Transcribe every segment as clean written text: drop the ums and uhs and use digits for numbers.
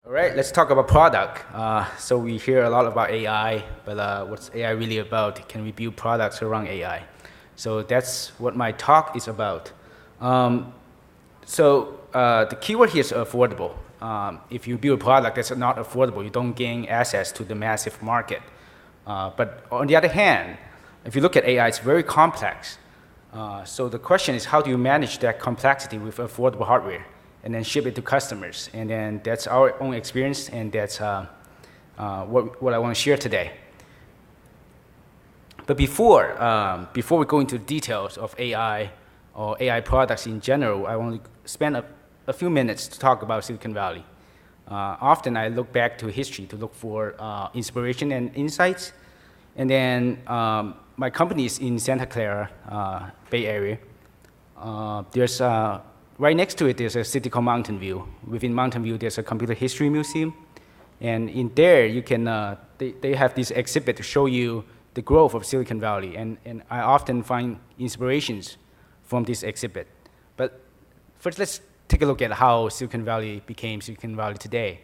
All right, let's talk about product. So we hear a lot about AI, but what's AI really about? Can we build products around AI? So that's what my talk is about. The keyword here is affordable. If you build a product that's not affordable, you don't gain access to the massive market. But on the other hand, if you look at AI, it's very complex. So the question is, how do you manage that complexity with affordable hardware and then ship it to customers? And then that's our own experience, and that's what I want to share today. But before we go into details of AI or AI products in general, I want to spend a few minutes to talk about Silicon Valley. Often I look back to history to look for inspiration and insights. And then my company is in Santa Clara, Bay Area. Right next to it, there's a city called Mountain View. Within Mountain View, there's a computer history museum. And in there, you can, they have this exhibit to show you the growth of Silicon Valley. And I often find inspirations from this exhibit. But first, let's take a look at how Silicon Valley became Silicon Valley today.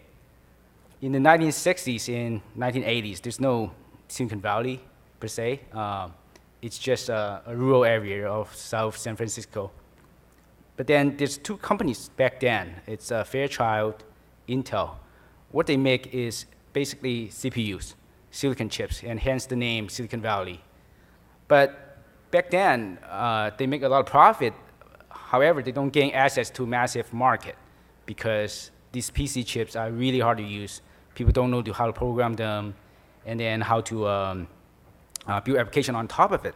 In the 1960s and 1980s, there's no Silicon Valley per se. It's just a rural area of South San Francisco. But then there's two companies back then. It's Fairchild, Intel. What they make is basically CPUs, silicon chips, and hence the name Silicon Valley. But back then, they make a lot of profit. However, they don't gain access to massive market because these PC chips are really hard to use. People don't know how to program them and then how to build application on top of it.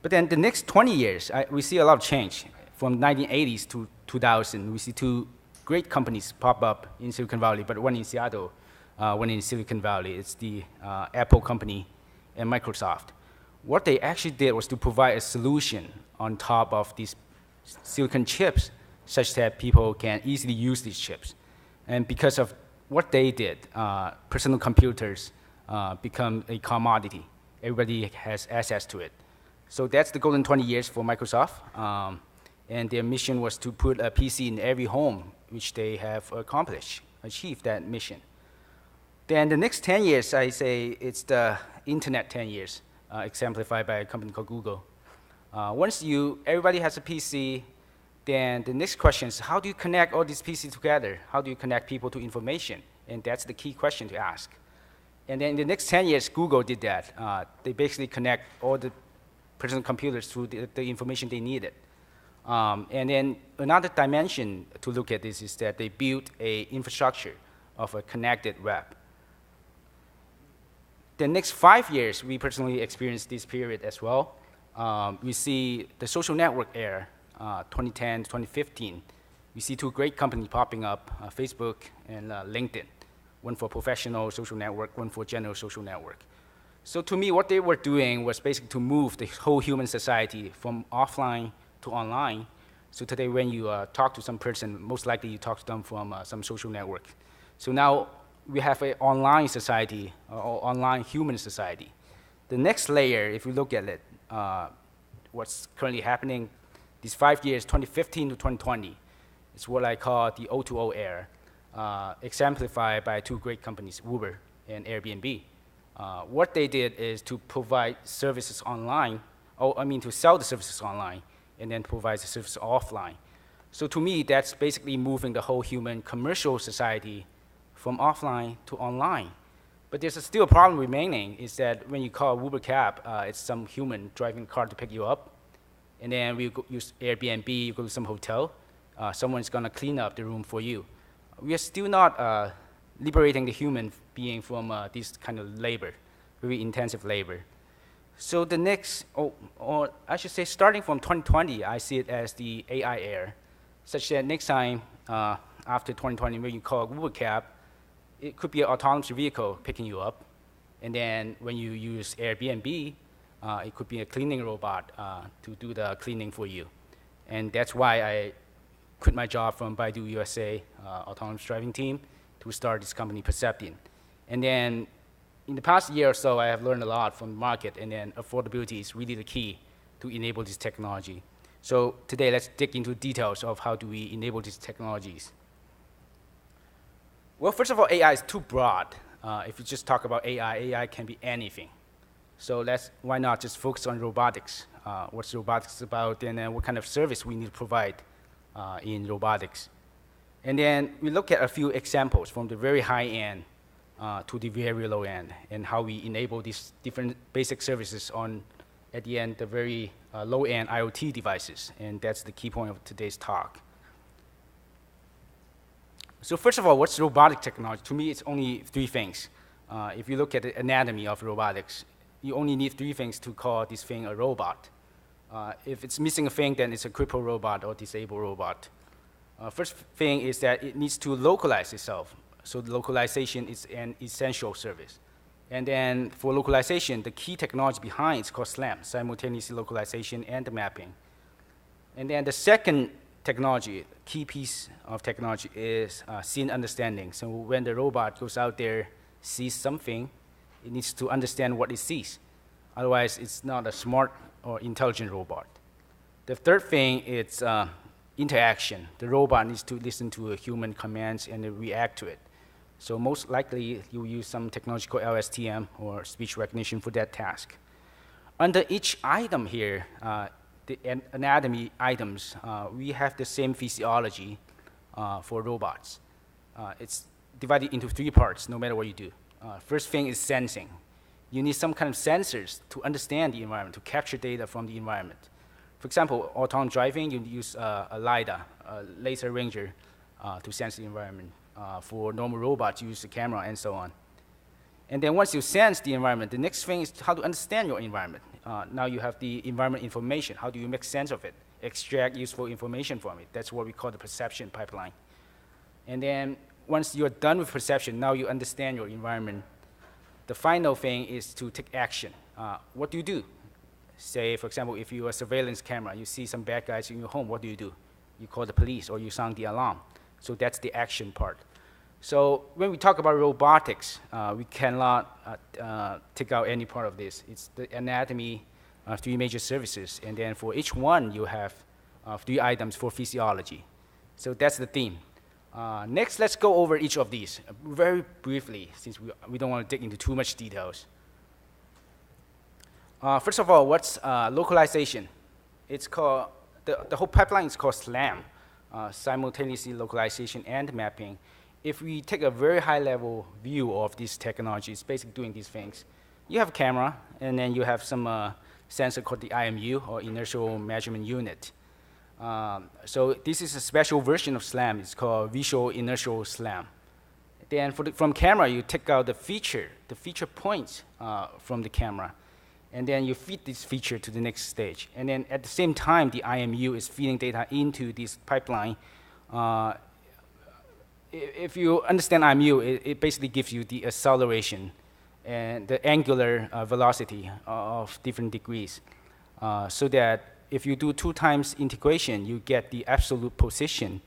But then the next 20 years, we see a lot of change. From 1980s to 2000, we see two great companies pop up in Silicon Valley, but one in Seattle, one in Silicon Valley. It's the Apple company and Microsoft. What they actually did was to provide a solution on top of these silicon chips such that people can easily use these chips. And because of what they did, personal computers become a commodity. Everybody has access to it. So that's the golden 20 years for Microsoft. And their mission was to put a PC in every home, which they have achieved that mission. Then the next 10 years, I say it's the internet 10 years, exemplified by a company called Google. Once everybody has a PC, then the next question is, how do you connect all these PCs together? How do you connect people to information? And that's the key question to ask. And then in the next 10 years, Google did that. They basically connect all the personal computers to the information they needed. And then another dimension to look at this is that they built an infrastructure of a connected web. The next 5 years, we personally experienced this period as well. We see the social network era, 2010 to 2015. We see two great companies popping up, Facebook and LinkedIn. One for professional social network, one for general social network. So to me, what they were doing was basically to move the whole human society from offline to online. So today when you talk to some person, most likely you talk to them from some social network. So now we have an online society, or online human society. The next layer, if you look at it, what's currently happening, these 5 years, 2015 to 2020, is what I call the O2O era, exemplified by two great companies, Uber and Airbnb. What they did is to provide services online, to sell the services online, and then provide the service offline. So to me, that's basically moving the whole human commercial society from offline to online. But there's still a problem remaining, is that when you call Uber cab, it's some human driving a car to pick you up. And then we use Airbnb, you go to some hotel, someone's gonna clean up the room for you. We are still not liberating the human being from this kind of labor, very intensive labor. So the next, or I should say starting from 2020, I see it as the AI era, such that next time after 2020, when you call Uber cab, it could be an autonomous vehicle picking you up. And then when you use Airbnb, it could be a cleaning robot to do the cleaning for you. And that's why I quit my job from Baidu USA autonomous driving team to start this company, Perception. And then in the past year or so, I have learned a lot from the market, and then affordability is really the key to enable this technology. So today, let's dig into details of how do we enable these technologies. Well, first of all, AI is too broad. If you just talk about AI, AI can be anything. So why not just focus on robotics? What's robotics about, and then what kind of service we need to provide in robotics. And then we look at a few examples from the very high end to the very low end, and how we enable these different basic services on, at the end, the very low end IoT devices. And that's the key point of today's talk. So first of all, what's robotic technology? To me, it's only three things. If you look at the anatomy of robotics, you only need three things to call this thing a robot. If it's missing a thing, then it's a crippled robot or disabled robot. First thing is that it needs to localize itself. So the localization is an essential service. And then for localization, the key technology behind is called SLAM, simultaneous localization and mapping. And then the second technology, key piece of technology, is scene understanding. So when the robot goes out there, sees something, it needs to understand what it sees. Otherwise, it's not a smart or intelligent robot. The third thing is interaction. The robot needs to listen to human commands and react to it. So most likely, you use some technology called LSTM, or speech recognition, for that task. Under each item here, the anatomy items, we have the same physiology for robots. It's divided into three parts, no matter what you do. First thing is sensing. You need some kind of sensors to understand the environment, to capture data from the environment. For example, autonomous driving, you use a LiDAR, a laser ranger, to sense the environment. For normal robots, you use a camera and so on. And then once you sense the environment, the next thing is how to understand your environment. Now you have the environment information. How do you make sense of it? Extract useful information from it. That's what we call the perception pipeline. And then once you're done with perception, now you understand your environment. The final thing is to take action. What do you do? Say, for example, if you're a surveillance camera, you see some bad guys in your home, what do? You call the police or you sound the alarm. So that's the action part. So when we talk about robotics, we cannot take out any part of this. It's the anatomy, three major services, and then for each one, you have three items for physiology. So that's the theme. Next, let's go over each of these very briefly, since we don't want to dig into too much details. First of all, what's localization? It's called, the whole pipeline is called SLAM, simultaneously localization and mapping. If we take a very high-level view of this technology, it's basically doing these things. You have a camera, and then you have some sensor called the IMU, or inertial measurement unit. So this is a special version of SLAM. It's called visual inertial SLAM. Then from camera, you take out the feature points from the camera, and then you feed this feature to the next stage. And then at the same time, the IMU is feeding data into this pipeline. If you understand IMU, it basically gives you the acceleration and the angular velocity of different degrees, so that if you do 2 times integration, you get the absolute position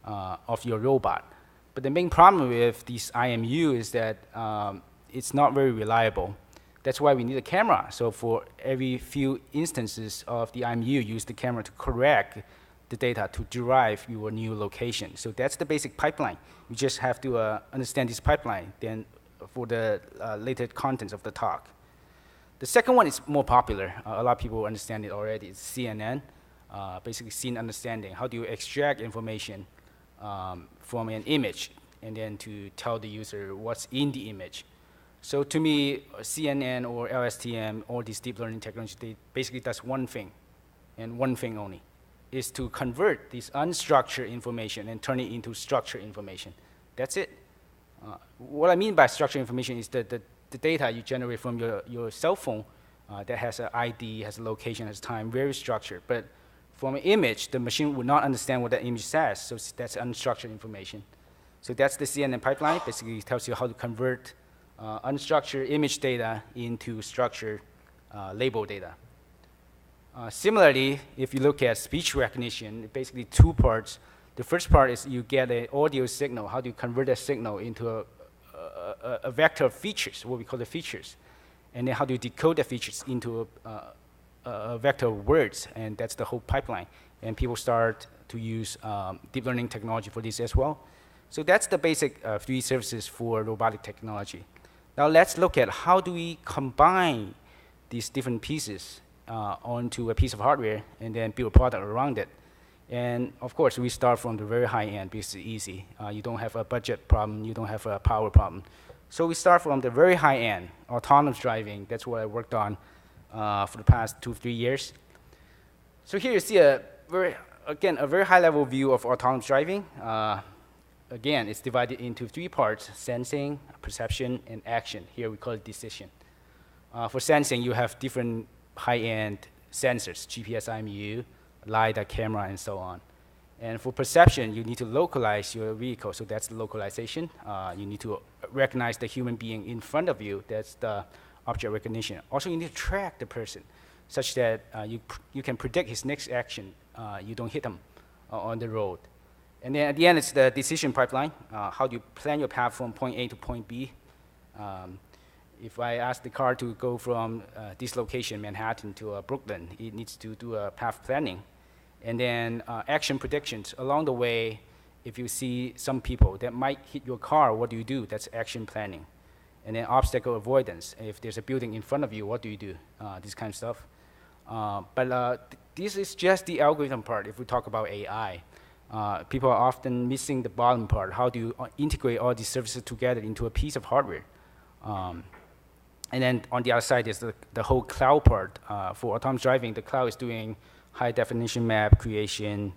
of your robot. But the main problem with this IMU is that it's not very reliable. That's why we need a camera. So for every few instances of the IMU, use the camera to correct the data to derive your new location. So that's the basic pipeline. You just have to understand this pipeline then for the later contents of the talk. The second one is more popular. A lot of people understand it already. It's CNN, basically scene understanding. How do you extract information from an image and then to tell the user what's in the image? So to me, CNN or LSTM, all these deep learning technology, they basically does one thing, and one thing only, is to convert this unstructured information and turn it into structured information. That's it. What I mean by structured information is the data you generate from your cell phone that has an ID, has a location, has time, very structured. But from an image, the machine would not understand what that image says, so that's unstructured information. So that's the CNN pipeline. Basically, it tells you how to convert unstructured image data into structured label data. Similarly, if you look at speech recognition, basically 2 parts. The first part is you get an audio signal. How do you convert that signal into a vector of features, what we call the features? And then how do you decode the features into a vector of words? And that's the whole pipeline. And people start to use deep learning technology for this as well. So that's the basic 3D services for robotic technology. Now let's look at how do we combine these different pieces onto a piece of hardware and then build a product around it. And of course, we start from the very high end because it's easy. You don't have a budget problem, you don't have a power problem. So we start from the very high end, autonomous driving. That's what I worked on for the past 2-3 years. So here you see a very high level view of autonomous driving. Again, it's divided into 3 parts: sensing, perception, and action. Here we call it decision. For sensing, you have different high-end sensors: GPS, IMU, LiDAR, camera, and so on. And for perception, you need to localize your vehicle, so that's localization. You need to recognize the human being in front of you. That's the object recognition. Also, you need to track the person, such that you can predict his next action. You don't hit him on the road. And then at the end, it's the decision pipeline. How do you plan your path from point A to point B? If I ask the car to go from this location, Manhattan, to Brooklyn, it needs to do a path planning. And then action predictions. Along the way, if you see some people that might hit your car, what do you do? That's action planning. And then obstacle avoidance. If there's a building in front of you, what do you do? This kind of stuff. This is just the algorithm part if we talk about AI. People are often missing the bottom part. How do you integrate all these services together into a piece of hardware? And then on the other side is the whole cloud part. For autonomous driving, the cloud is doing high definition map creation,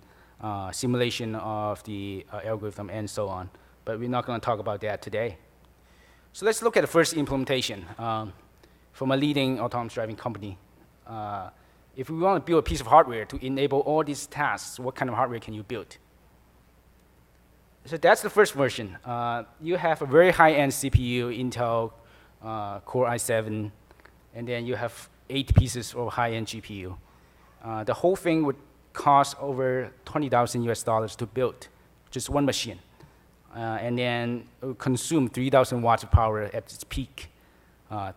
simulation of the algorithm, and so on. But we're not going to talk about that today. So let's look at the first implementation from a leading autonomous driving company. If we want to build a piece of hardware to enable all these tasks, what kind of hardware can you build? So that's the first version. You have a very high-end CPU, Intel Core i7, and then you have 8 pieces of high-end GPU. The whole thing would cost over $20,000 to build, just one machine. And then it would consume 3,000 watts of power at its peak.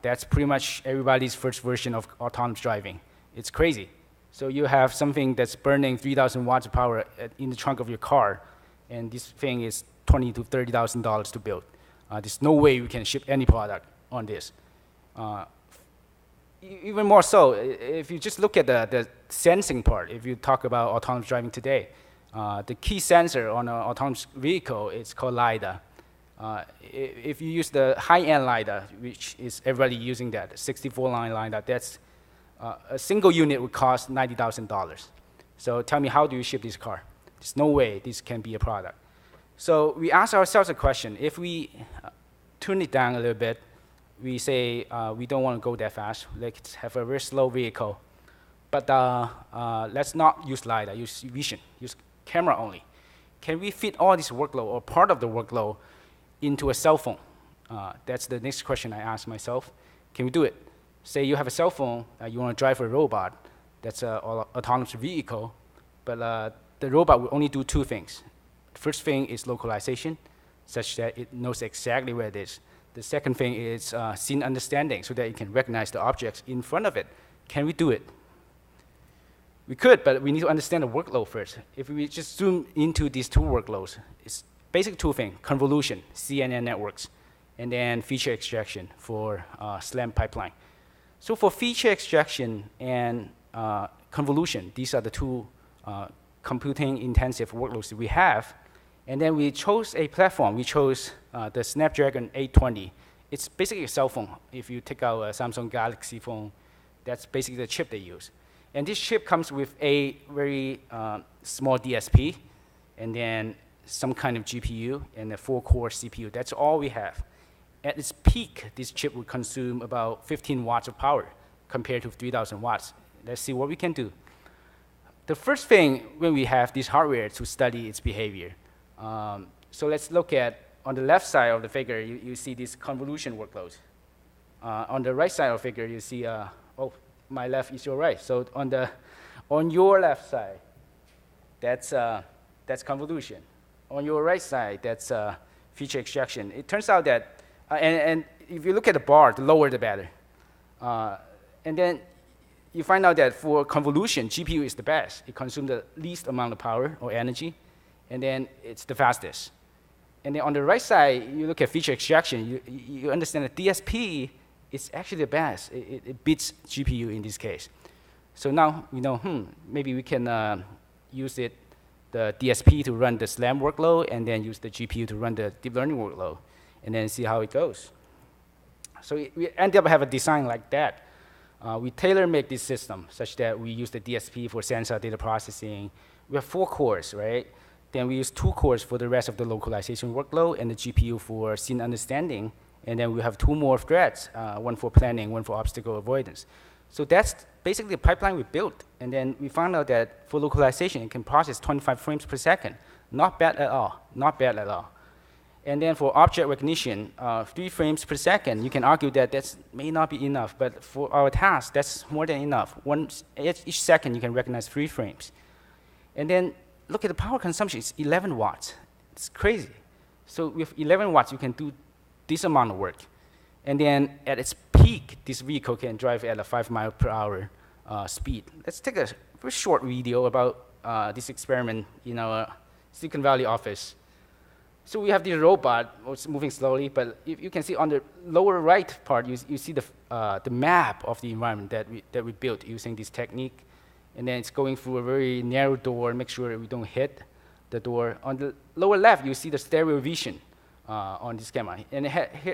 That's pretty much everybody's first version of autonomous driving. It's crazy. So you have something that's burning 3,000 watts of power in the trunk of your car, and this thing is $20,000 to $30,000 to build. There's no way we can ship any product on this. Even more so, if you just look at the sensing part, if you talk about autonomous driving today, the key sensor on an autonomous vehicle is called LiDAR. If you use the high-end LiDAR, which is everybody using that, 64-line LiDAR, that's a single unit would cost $90,000. So tell me, how do you ship this car? There's no way this can be a product. So we ask ourselves a question. If we tune it down a little bit, we say we don't want to go that fast. Let's have a very slow vehicle. But let's not use LiDAR, use vision, use camera only. Can we fit all this workload or part of the workload into a cell phone? That's the next question I ask myself. Can we do it? Say you have a cell phone, you want to drive a robot, that's an autonomous vehicle, but the robot will only do 2 things. The first thing is localization, such that it knows exactly where it is. The second thing is scene understanding, so that it can recognize the objects in front of it. Can we do it? We could, but we need to understand the workload first. If we just zoom into these 2 workloads, it's basically 2 things: convolution, CNN networks, and then feature extraction for SLAM pipeline. So for feature extraction and convolution, these are the 2 computing-intensive workloads that we have. And then we chose a platform. We chose the Snapdragon 820. It's basically a cell phone. If you take out a Samsung Galaxy phone, that's basically the chip they use. And this chip comes with a very small DSP, and then some kind of GPU, and a 4-core CPU. That's all we have. At its peak, this chip would consume about 15 watts of power compared to 3,000 watts. Let's see what we can do. The first thing when we have this hardware to study its behavior. So let's look at, on the left side of the figure, you see these convolution workloads. On the right side of the figure, you see, oh, my left is your right. So on your left side, that's convolution. On your right side, that's feature extraction. It turns out that, and if you look at the bar, the lower the better. And then you find out that for convolution, GPU is the best. It consumes the least amount of power or energy, and then it's the fastest. And then on the right side, you look at feature extraction. You understand that DSP is actually the best. It beats GPU in this case. So now we know, maybe we can use the DSP to run the SLAM workload, and then use the GPU to run the deep learning workload, and then see how it goes. So we end up have a design like that. We tailor-make this system such that we use the DSP for sensor data processing. We have 4 cores, right? Then we use 2 cores for the rest of the localization workload and the GPU for scene understanding. And then we have 2 more threads, one for planning, one for obstacle avoidance. So that's basically the pipeline we built. And then we found out that for localization, it can process 25 frames per second. Not bad at all, not bad at all. And then for object recognition, 3 frames per second, you can argue that that may not be enough, but for our task, that's more than enough. Each second, you can recognize 3 frames. And then look at the power consumption, it's 11 watts. It's crazy. So with 11 watts, you can do this amount of work. And then at its peak, this vehicle can drive at a 5 miles per hour speed. Let's take a very short video about this experiment in our Silicon Valley office. So we have the robot, it's moving slowly, but you can see on the lower right part, you see the map of the environment that we built using this technique. And then it's going through a very narrow door, make sure we don't hit the door. On the lower left, you see the stereo vision on this camera. And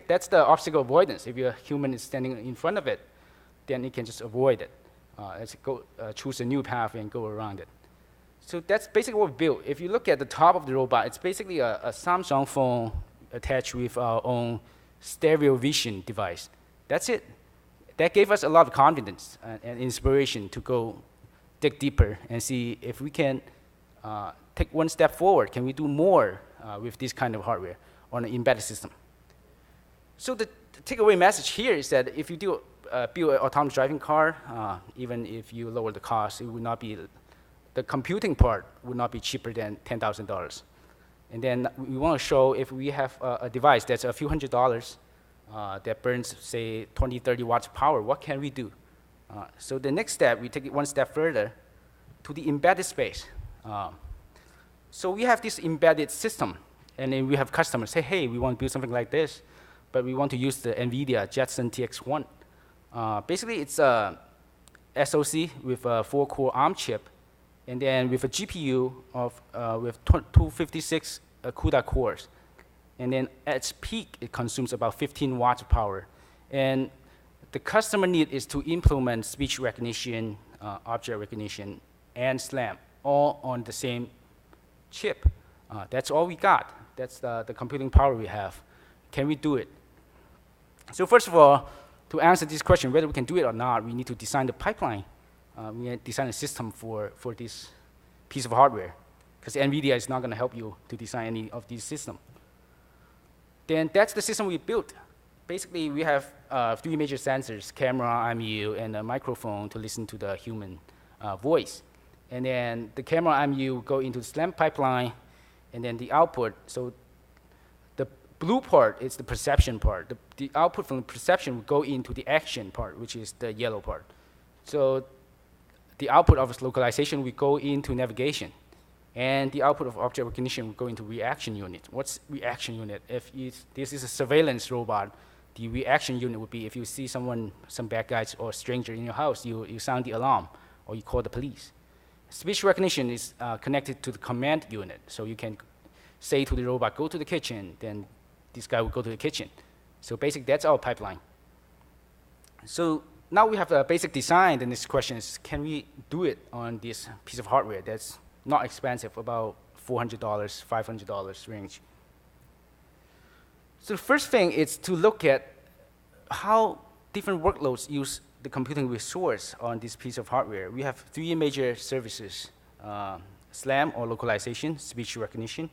that's the obstacle avoidance. If your human is standing in front of it, then it can just avoid it. Let's go choose a new path and go around it. So that's basically what we built. If you look at the top of the robot, it's basically a Samsung phone attached with our own stereo vision device. That's it. That gave us a lot of confidence and inspiration to go dig deeper and see if we can take one step forward. Can we do more with this kind of hardware on an embedded system? So the takeaway message here is that if you do build an autonomous driving car, even if you lower the cost, it would not be the computing part would not be cheaper than $10,000. And then we want to show if we have a device that's a few $100s that burns, say, 20, 30 watts of power, what can we do? So the next step, we take it one step further to the embedded space. So we have this embedded system, and then we have customers say, hey, we want to build something like this, but we want to use the NVIDIA Jetson TX1. Basically, it's a SoC with a 4-core ARM chip, and then with a GPU with 256 CUDA cores. And then at its peak, it consumes about 15 watts of power. And the customer need is to implement speech recognition, object recognition, and SLAM, all on the same chip. That's all we got. That's the computing power we have. Can we do it? So first of all, to answer this question, whether we can do it or not, we need to design the pipeline. We need to design a system for this piece of hardware, because NVIDIA is not going to help you to design any of these systems. Then that's the system we built. Basically, we have 3 major sensors, camera, IMU, and a microphone to listen to the human voice. And then the camera IMU go into the SLAM pipeline, and then the output. So the blue part is the perception part. The output from the perception will go into the action part, which is the yellow part. So the output of localization will go into navigation. And the output of object recognition will go into reaction unit. What's reaction unit? If this is a surveillance robot, the reaction unit would be if you see someone, some bad guys or stranger in your house, you sound the alarm or you call the police. Speech recognition is connected to the command unit. So you can say to the robot, go to the kitchen, then this guy will go to the kitchen. So basically, that's our pipeline. So now we have a basic design. The next question is, can we do it on this piece of hardware that's not expensive, about $400, $500 range? So the first thing is to look at how different workloads use the computing resource on this piece of hardware. We have 3 major services, SLAM or localization, speech recognition,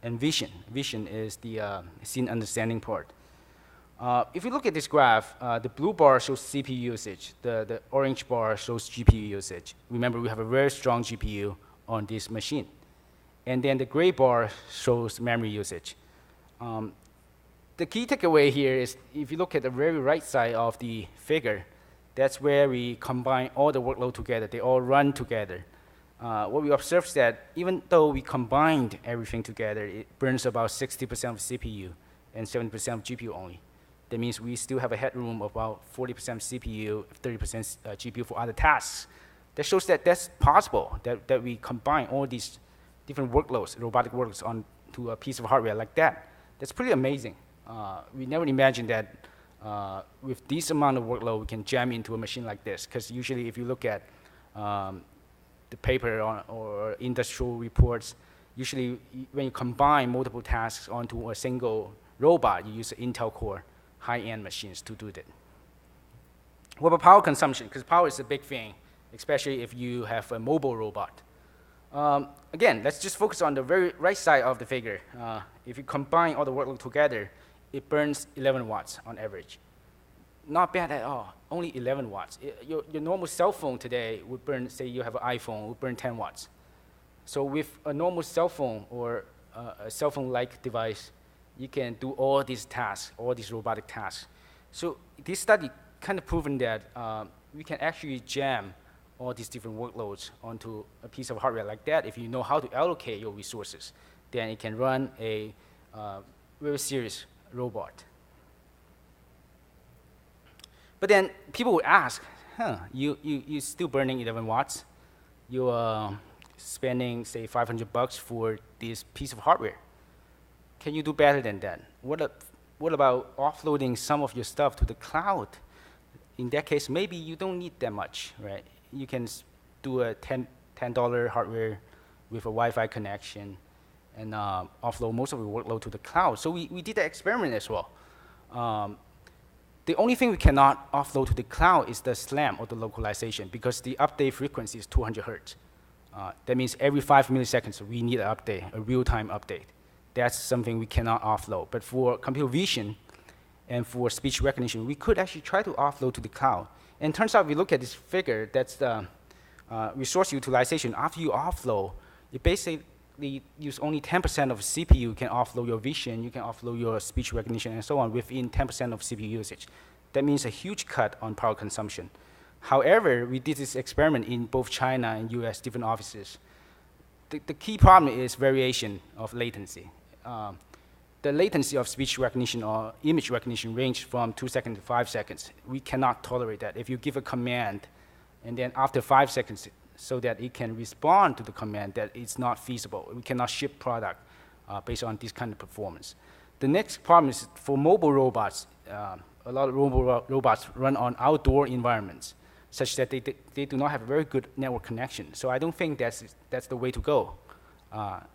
and vision. Vision is the scene understanding part. If you look at this graph, the blue bar shows CPU usage. The orange bar shows GPU usage. Remember, we have a very strong GPU on this machine. And then the gray bar shows memory usage. The key takeaway here is if you look at the very right side of the figure, that's where we combine all the workload together. They all run together. what we observed is that even though we combined everything together, it burns about 60% of CPU and 70% of GPU only. That means we still have a headroom of about 40% CPU, 30% GPU for other tasks. That shows that that's possible, that we combine all these different workloads, robotic workloads, onto a piece of hardware like that. That's pretty amazing. We never imagined that with this amount of workload, we can jam into a machine like this. Because usually if you look at the paper or industrial reports, usually when you combine multiple tasks onto a single robot, you use an Intel Core high-end machines to do that. What about power consumption? Because power is a big thing, especially if you have a mobile robot. Again, let's just focus on the very right side of the figure. If you combine all the workload together, it burns 11 watts on average. Not bad at all, only 11 watts. Your normal cell phone today would burn, say you have an iPhone, would burn 10 watts. So with a normal cell phone or a cell phone-like device, you can do all these tasks, all these robotic tasks. So this study kind of proven that we can actually jam all these different workloads onto a piece of hardware like that. If you know how to allocate your resources, then it can run a very serious robot. But then people would ask, you're still burning 11 watts. You're spending, say, $500 for this piece of hardware. Can you do better than that? What about offloading some of your stuff to the cloud? In that case, maybe you don't need that much, right? You can do a $10 hardware with a Wi-Fi connection and offload most of your workload to the cloud. So we did that experiment as well. The only thing we cannot offload to the cloud is the SLAM, or the localization, because the update frequency is 200 hertz. That means every 5 milliseconds we need an update, a real-time update. That's something we cannot offload. But for computer vision and for speech recognition, we could actually try to offload to the cloud. And it turns out, we look at this figure, that's the resource utilization. After you offload, you basically use only 10% of CPU. You can offload your vision, you can offload your speech recognition, and so on within 10% of CPU usage. That means a huge cut on power consumption. However, we did this experiment in both China and US, different offices. The key problem is variation of latency. The latency of speech recognition or image recognition range from 2 seconds to 5 seconds. We cannot tolerate that. If you give a command, and then after 5 seconds, so that it can respond to the command, that it's not feasible. We cannot ship product based on this kind of performance. The next problem is for mobile robots. A lot of robots run on outdoor environments, such that they do not have a very good network connection. So I don't think that's the way to go.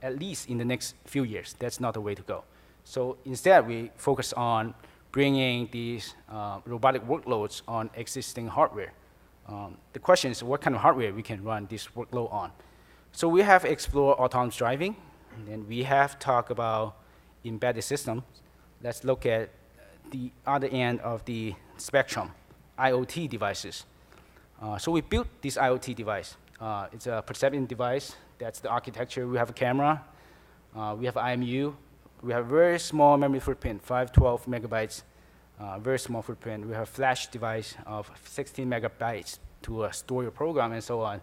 At least in the next few years, that's not the way to go. So instead, we focus on bringing these robotic workloads on existing hardware. The question is, what kind of hardware we can run this workload on? So we have explored autonomous driving, and then we have talked about embedded systems. Let's look at the other end of the spectrum, IoT devices. So we built this IoT device. It's a perception device. That's the architecture. We have a camera. We have IMU. We have very small memory footprint, 512 megabytes, very small footprint. We have a flash device of 16 megabytes to store your program and so on.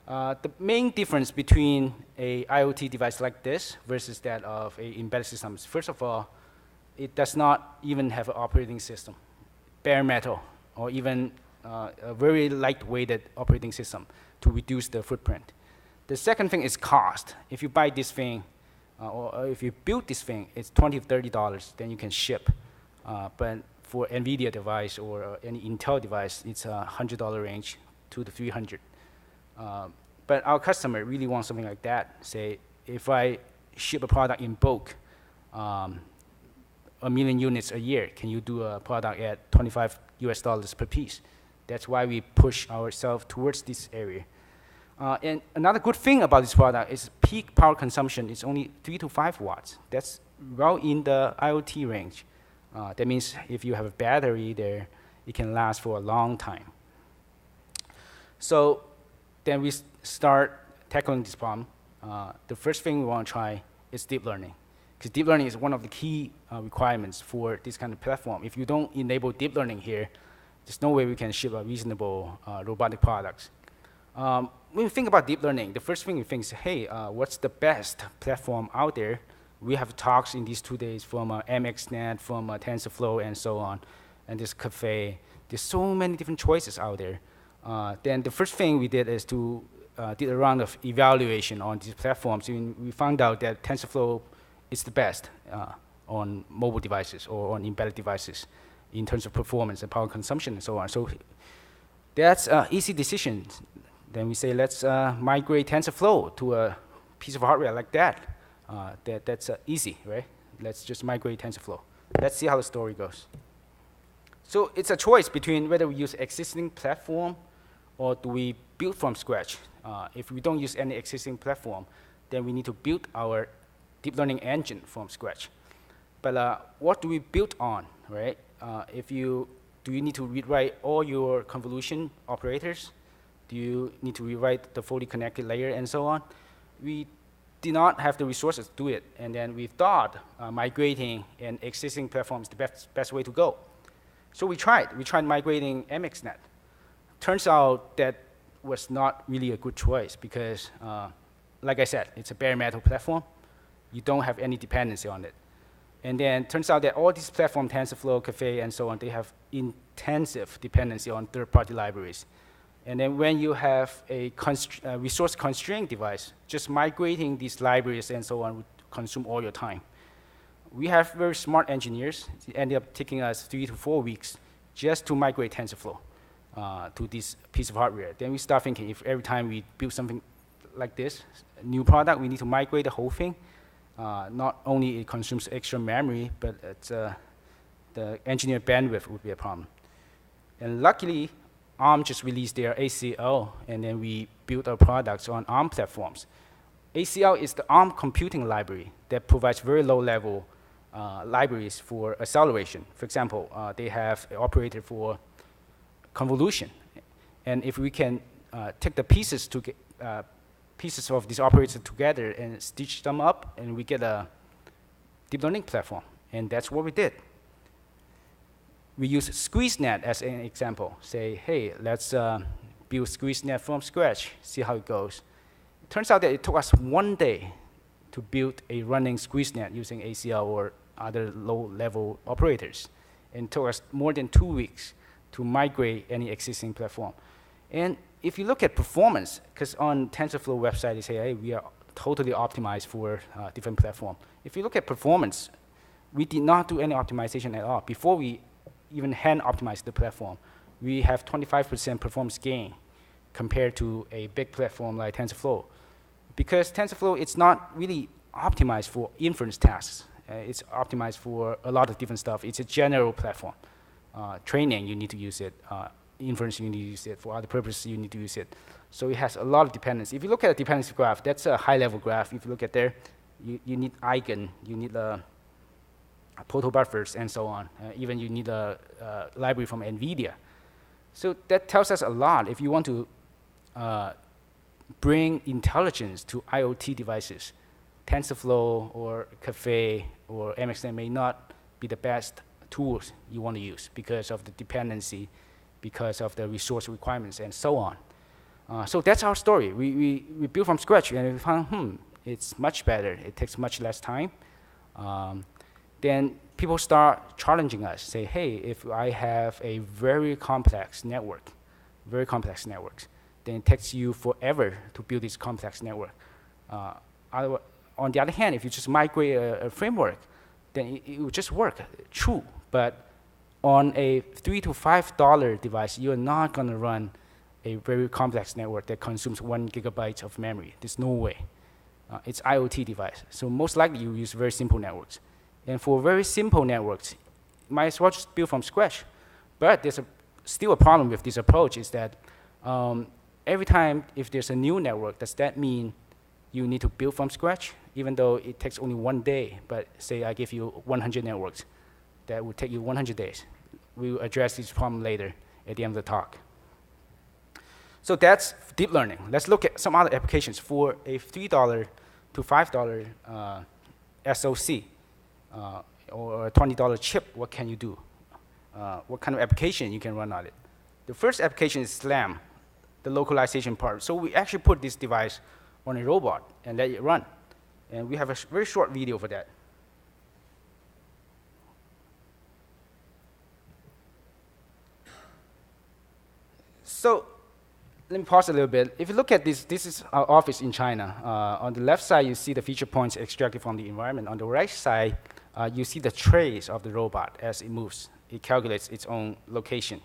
The main difference between a IoT device like this versus that of a embedded system is, first of all, it does not even have an operating system, bare metal, or even a very lightweighted operating system to reduce the footprint. The second thing is cost. If you buy this thing, or if you build this thing, it's $20 to $30, then you can ship. But for NVIDIA device or any Intel device, it's a $100 range, $200 to $300. But our customer really wants something like that. Say, if I ship a product in bulk, 1 million units a year, can you do a product at $25 US per piece? That's why we push ourselves towards this area. And another good thing about this product is peak power consumption is only 3 to 5 watts. That's well in the IoT range. That means if you have a battery there, it can last for a long time. So then we start tackling this problem. The first thing we want to try is deep learning, because deep learning is one of the key requirements for this kind of platform. If you don't enable deep learning here, there's no way we can ship a reasonable robotic products. When we think about deep learning, the first thing we think is, hey, what's the best platform out there? We have talks in these 2 days from MXNet, from TensorFlow, and so on, and this cafe. There's so many different choices out there. Then the first thing we did is to did a round of evaluation on these platforms. And we found out that TensorFlow is the best on mobile devices or on embedded devices in terms of performance and power consumption and so on. So that's an easy decision. Then we say, let's migrate TensorFlow to a piece of hardware like that. That's easy, right? Let's just migrate TensorFlow. Let's see how the story goes. So it's a choice between whether we use existing platform or do we build from scratch. If we don't use any existing platform, then we need to build our deep learning engine from scratch. But what do we build on, right? Do you need to rewrite all your convolution operators? Do you need to rewrite the fully connected layer and so on? We did not have the resources to do it, and then we thought migrating an existing platform is the best way to go. So we tried migrating MXNet. Turns out that was not really a good choice because, like I said, it's a bare metal platform. You don't have any dependency on it. And then turns out that all these platforms, TensorFlow, Caffe, and so on, they have intensive dependency on third-party libraries. And then when you have a resource-constrained device, just migrating these libraries and so on would consume all your time. We have very smart engineers. It ended up taking us 3 to 4 weeks just to migrate TensorFlow to this piece of hardware. Then we start thinking, if every time we build something like this, a new product, we need to migrate the whole thing. Not only it consumes extra memory, but it's, the engineer bandwidth would be a problem. And luckily, ARM just released their ACL, and then we built our products on ARM platforms. ACL is the ARM computing library that provides very low-level libraries for acceleration. For example, they have an operator for convolution. And if we can take the pieces of these operators together and stitch them up, and we get a deep learning platform. And that's what we did. We use SqueezeNet as an example. Say, hey, let's build SqueezeNet from scratch, see how it goes. It turns out that it took us 1 day to build a running SqueezeNet using ACL or other low-level operators. And it took us more than 2 weeks to migrate any existing platform. And if you look at performance, because on TensorFlow website, they say, hey, we are totally optimized for different platform. If you look at performance, we did not do any optimization at all. Before we even hand optimize the platform, we have 25% performance gain compared to a big platform like TensorFlow. Because TensorFlow, it's not really optimized for inference tasks. It's optimized for a lot of different stuff. It's a general platform. Training, you need to use it. Inference, you need to use it. For other purposes, you need to use it. So it has a lot of dependency. If you look at a dependency graph, that's a high-level graph. If you look at there, you need eigen, you need proto-buffers, and so on. Even you need a library from NVIDIA. So that tells us a lot. If you want to bring intelligence to IoT devices, TensorFlow or Caffe or MXNet may not be the best tools you want to use because of the dependency, because of the resource requirements, and so on. So that's our story. We built from scratch, and we found, it's much better. It takes much less time. Then people start challenging us, say, hey, if I have a very complex networks, then it takes you forever to build this complex network. On the other hand, if you just migrate a framework, then it will just work, true. But on a $3 to $5 device, you're not going to run a very complex network that consumes 1 gigabyte of memory. There's no way. It's IoT device. So most likely you use very simple networks. And for very simple networks, you might as well just build from scratch. But there's still a problem with this approach is that every time if there's a new network, does that mean you need to build from scratch, even though it takes only 1 day? But say I give you 100 networks, that would take you 100 days. We will address this problem later at the end of the talk. So that's deep learning. Let's look at some other applications. For a $3 to $5 SoC or a $20 chip, what can you do? What kind of application you can run on it? The first application is SLAM, the localization part. So we actually put this device on a robot and let it run. And we have a very short video for that. So let me pause a little bit. If you look at this, this is our office in China. On the left side, you see the feature points extracted from the environment. On the right side, you see the trace of the robot as it moves. It calculates its own location.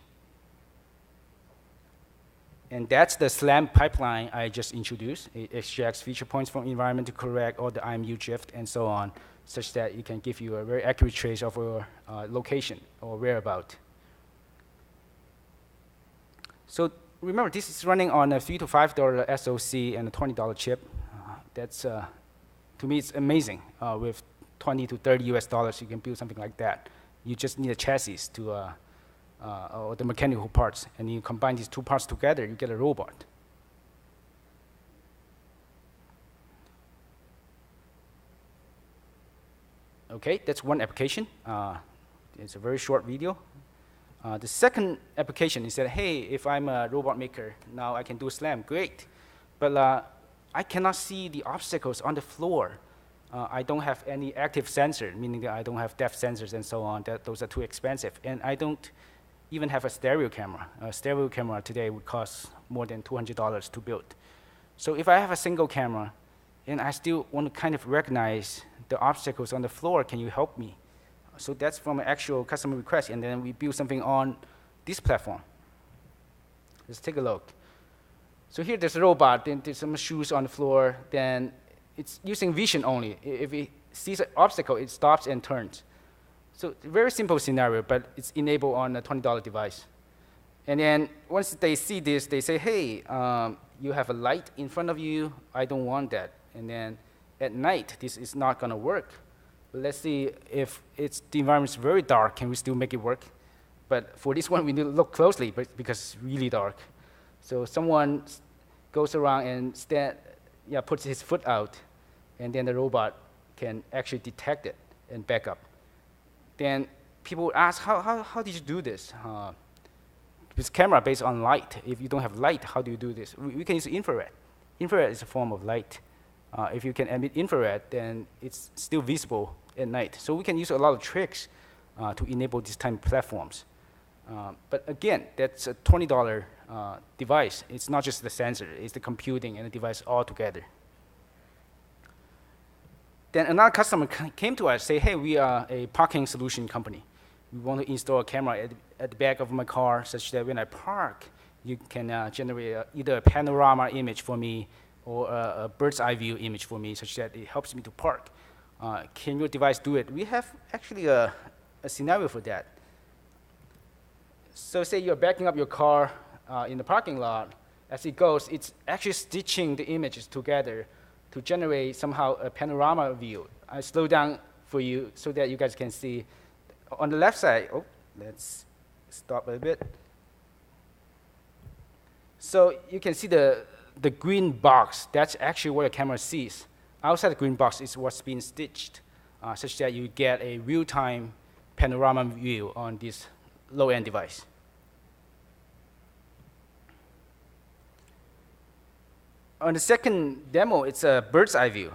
And that's the SLAM pipeline I just introduced. It extracts feature points from environment to correct all the IMU drift and so on, such that it can give you a very accurate trace of your location or whereabout. So remember, this is running on a $3 to $5 SoC and a $20 chip. That's, to me, it's amazing. With 20 to 30 US dollars, you can build something like that. You just need a chassis to, or the mechanical parts, and you combine these two parts together, you get a robot. Okay, that's one application. It's a very short video. The second application is that, hey, if I'm a robot maker, now I can do SLAM, great. But I cannot see the obstacles on the floor. I don't have any active sensor, meaning that I don't have depth sensors and so on. Those are too expensive. And I don't even have a stereo camera. A stereo camera today would cost more than $200 to build. So if I have a single camera, and I still want to kind of recognize the obstacles on the floor, can you help me? So that's from an actual customer request, and then we build something on this platform. Let's take a look. So here there's a robot, then there's some shoes on the floor, then it's using vision only. If it sees an obstacle, it stops and turns. So very simple scenario, but it's enabled on a $20 device. And then once they see this, they say, hey, you have a light in front of you. I don't want that. And then at night, this is not going to work. But let's see if the environment is very dark, can we still make it work? But for this one, we need to look closely because it's really dark. So someone goes around and puts his foot out, and then the robot can actually detect it and back up. Then people would ask, how did you do this? This camera based on light. If you don't have light, how do you do this? We can use infrared. Infrared is a form of light. If you can emit infrared, then it's still visible at night. So we can use a lot of tricks to enable these type of platforms. But again, that's a $20 device. It's not just the sensor, it's the computing and the device all together. Then another customer came to us, say, hey, we are a parking solution company. We want to install a camera at the back of my car such that when I park, you can generate either a panorama image for me or a bird's eye view image for me such that it helps me to park. Can your device do it? We have actually a scenario for that. So say you're backing up your car in the parking lot. As it goes, it's actually stitching the images together to generate somehow a panorama view. I slow down for you so that you guys can see. On the left side, let's stop a bit. So you can see the green box. That's actually what the camera sees. Outside the green box is what's being stitched, such that you get a real-time panorama view on this low-end device. On the second demo, it's a bird's eye view.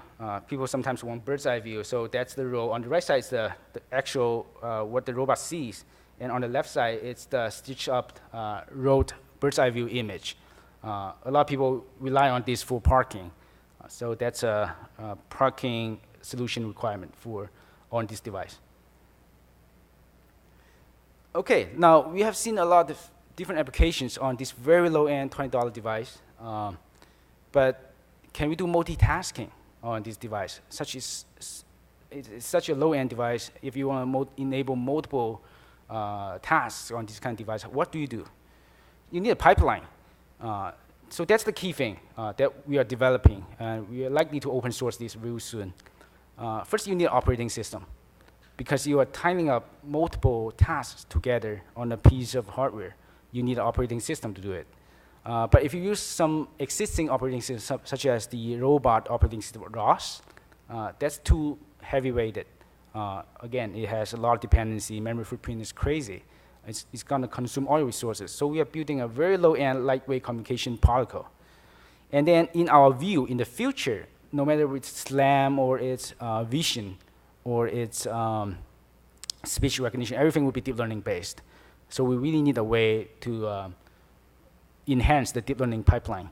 People sometimes want bird's eye view, so that's the row. On the right side is the actual what the robot sees, and on the left side, it's the stitched up road bird's eye view image. A lot of people rely on this for parking, so that's a parking solution requirement on this device. Okay, now we have seen a lot of different applications on this very low-end $20 device. But can we do multitasking on this device? It's such a low-end device. If you want to enable multiple tasks on this kind of device, what do? You need a pipeline. So that's the key thing that we are developing, and we are likely to open source this real soon. First, you need an operating system, because you are tying up multiple tasks together on a piece of hardware. You need an operating system to do it. But if you use some existing operating system, such as the robot operating system, ROS, that's too heavy-weighted. Again, it has a lot of dependency. Memory footprint is crazy. It's going to consume all your resources. So we are building a very low-end, lightweight communication protocol. And then in our view, in the future, no matter it's SLAM or it's vision or it's speech recognition, everything will be deep learning based. So we really need a way to enhance the deep learning pipeline.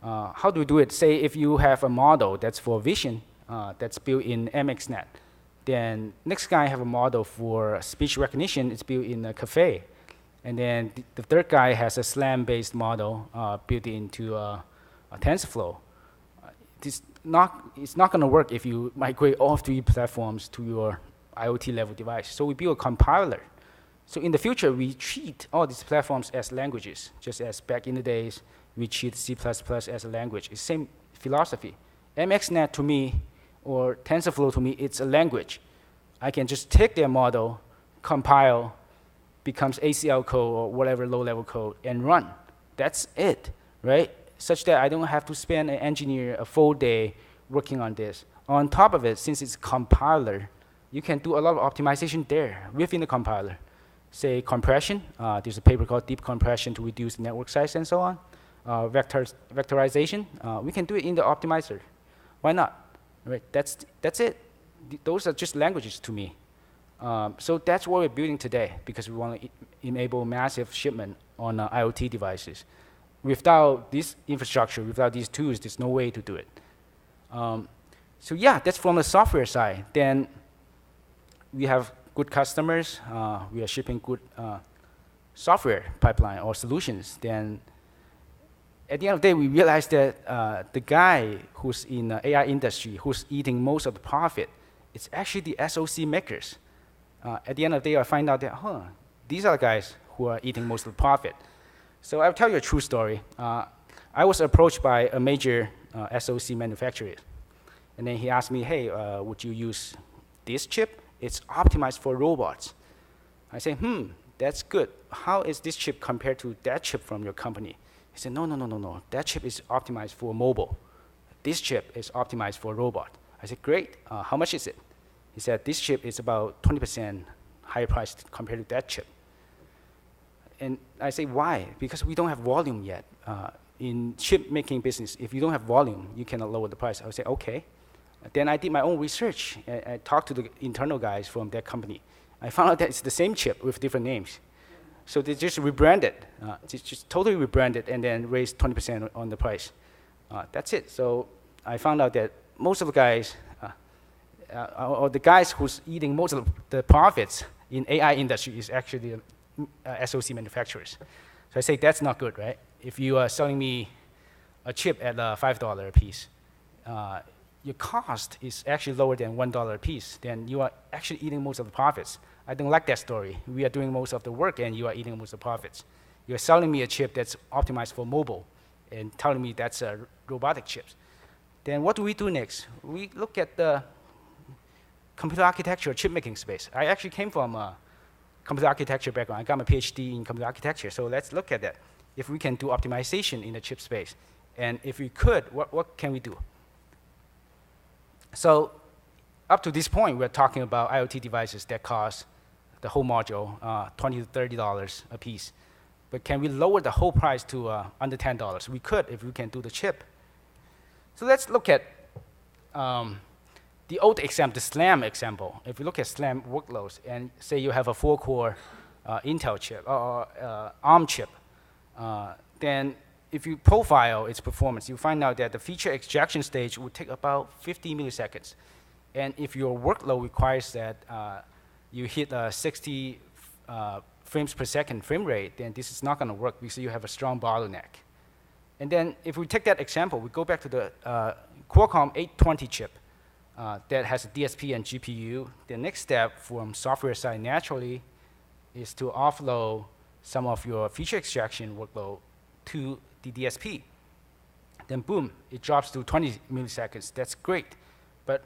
How do we do it? Say if you have a model that's for vision, that's built in MXNet, then next guy have a model for speech recognition, it's built in a Cafe. And then the third guy has a SLAM-based model built into a TensorFlow. It's not going to work if you migrate all three platforms to your IoT level device. So we build a compiler. So in the future, we treat all these platforms as languages, just as back in the days, we treat C++ as a language. It's the same philosophy. MXNet to me, or TensorFlow to me, it's a language. I can just take their model, compile, becomes ACL code or whatever low-level code, and run. That's it, right? Such that I don't have to spend an engineer a full day working on this. On top of it, since it's compiler, you can do a lot of optimization there within the compiler. Say compression, there's a paper called deep compression to reduce the network size and so on. Vectorization, we can do it in the optimizer. Why not? Right? That's it. Those are just languages to me. So that's what we're building today because we want to enable massive shipment on IoT devices. Without this infrastructure, without these tools, there's no way to do it. So yeah, that's from the software side. Then we have good customers. We are shipping good software pipeline or solutions. Then at the end of the day, we realized that the guy who's in the AI industry, who's eating most of the profit, it's actually the SoC makers. At the end of the day, I find out that, these are the guys who are eating most of the profit. So I'll tell you a true story. I was approached by a major SoC manufacturer. And then he asked me, hey, would you use this chip? It's optimized for robots. I say, that's good. How is this chip compared to that chip from your company? He said, no. That chip is optimized for mobile. This chip is optimized for robot. I said, great. How much is it? He said, this chip is about 20% higher priced compared to that chip. And I say, why? Because we don't have volume yet. In chip making business, if you don't have volume, you cannot lower the price. I would say, okay. Then I did my own research. I talked to the internal guys from that company. I found out that it's the same chip with different names. So they just rebranded, just totally rebranded, and then raised 20% on the price. That's it. So I found out that most of the guys, or the guys who's eating most of the profits in AI industry is actually SoC manufacturers. So I say that's not good, right? If you are selling me a chip at $5 a piece, your cost is actually lower than $1 a piece, then you are actually eating most of the profits. I don't like that story. We are doing most of the work and you are eating most of the profits. You're selling me a chip that's optimized for mobile and telling me that's a robotic chips. Then what do we do next? We look at the computer architecture, chip making space. I actually came from a computer architecture background. I got my PhD in computer architecture, so let's look at that. If we can do optimization in the chip space, and if we could, what can we do? So up to this point, we're talking about IoT devices that cost the whole module $20 to $30 a piece. But can we lower the whole price to under $10? We could if we can do the chip. So let's look at the old example, the SLAM example. If you look at SLAM workloads and say you have a 4-core Intel chip or ARM chip, then if you profile its performance, you find out that the feature extraction stage would take about 50 milliseconds. And if your workload requires that you hit 60 frames per second frame rate, then this is not going to work because you have a strong bottleneck. And then if we take that example, we go back to the Qualcomm 820 chip that has a DSP and GPU. The next step from software side naturally is to offload some of your feature extraction workload to the DSP. Then boom, it drops to 20 milliseconds. That's great. But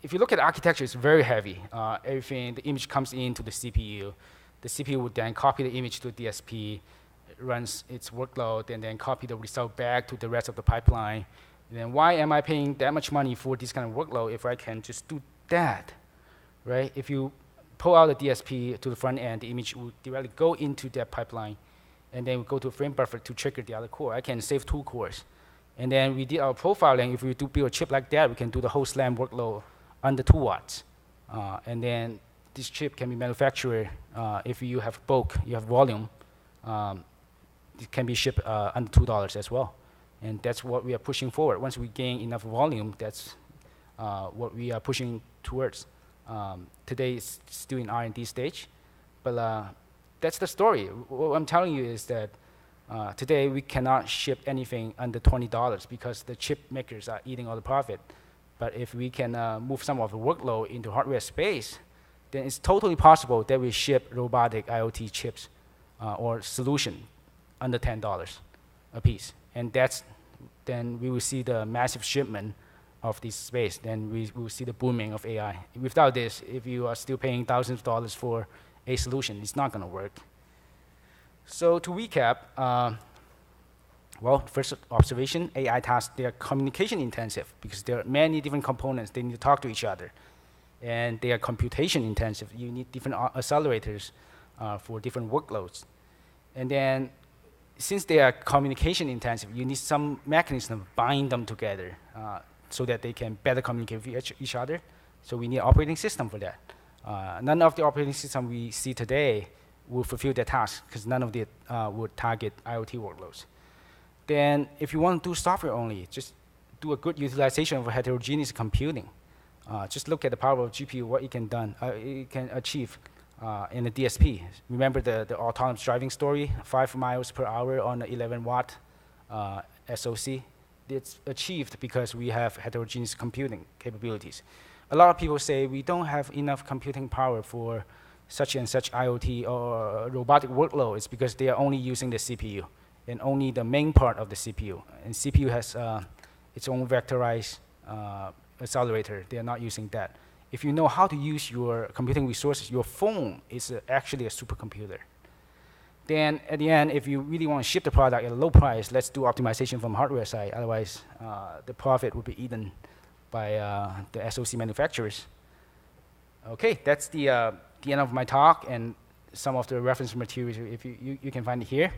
if you look at the architecture, it's very heavy. Everything, the image comes into the CPU. The CPU would then copy the image to the DSP, runs its workload, and then copy the result back to the rest of the pipeline. And then why am I paying that much money for this kind of workload if I can just do that, right? If you pull out the DSP to the front end, the image will directly go into that pipeline, and then we go to a frame buffer to trigger the other core. I can save 2 cores. And then we did our profiling. If we do build a chip like that, we can do the whole SLAM workload under 2 watts. And then this chip can be manufactured if you have bulk, you have volume. It can be shipped under $2 as well. And that's what we are pushing forward. Once we gain enough volume, that's what we are pushing towards. Today it's still in R&D stage, but that's the story. What I'm telling you is that today we cannot ship anything under $20 because the chip makers are eating all the profit. But if we can move some of the workload into hardware space, then it's totally possible that we ship robotic IoT chips or solution under $10 a piece. And then we will see the massive shipment of this space. Then we will see the booming of AI. Without this, if you are still paying thousands of dollars for a solution, it's not going to work. So to recap, well, first observation, AI tasks, they are communication intensive because there are many different components. They need to talk to each other. And they are computation intensive. You need different accelerators for different workloads. And then since they are communication intensive, you need some mechanism to bind them together so that they can better communicate with each other. So we need an operating system for that. None of the operating system we see today will fulfill that task because none of it would target IoT workloads. Then if you want to do software only, just do a good utilization of heterogeneous computing. Just look at the power of GPU, what it can achieve in the DSP. Remember the autonomous driving story, 5 miles per hour on an 11-watt SoC? It's achieved because we have heterogeneous computing capabilities. A lot of people say we don't have enough computing power for such and such IoT or robotic workload. It's because they are only using the CPU and only the main part of the CPU. And CPU has its own vectorized accelerator. They are not using that. If you know how to use your computing resources, your phone is actually a supercomputer. Then at the end, if you really want to ship the product at a low price, let's do optimization from hardware side. Otherwise, the profit will be eaten by the SoC manufacturers. Okay, that's the end of my talk and some of the reference materials. If you can find it here.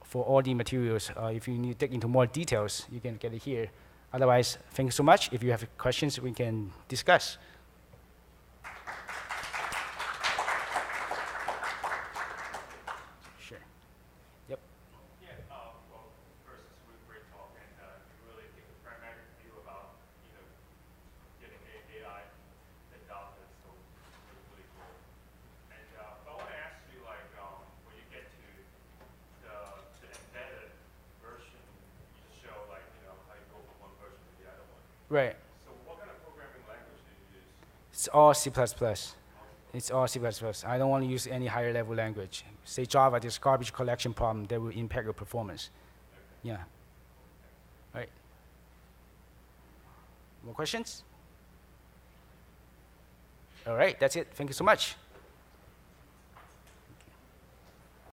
For all the materials, if you need to dig into more details, you can get it here. Otherwise, thank you so much. If you have questions, we can discuss. Sure. Yep. Yeah, well, first, it's a really great talk, and you really take a pragmatic view about, getting AI adopted, so it's really cool. And but I want to ask you, like, when you get to the embedded version, you just show, like, how you go from one version to the other one. Right. So what kind of programming language do you use? It's all C++. It's all C++. I don't want to use any higher level language. Say Java, there's garbage collection problem that will impact your performance. Okay. Yeah. Right. More questions? All right, that's it. Thank you so much.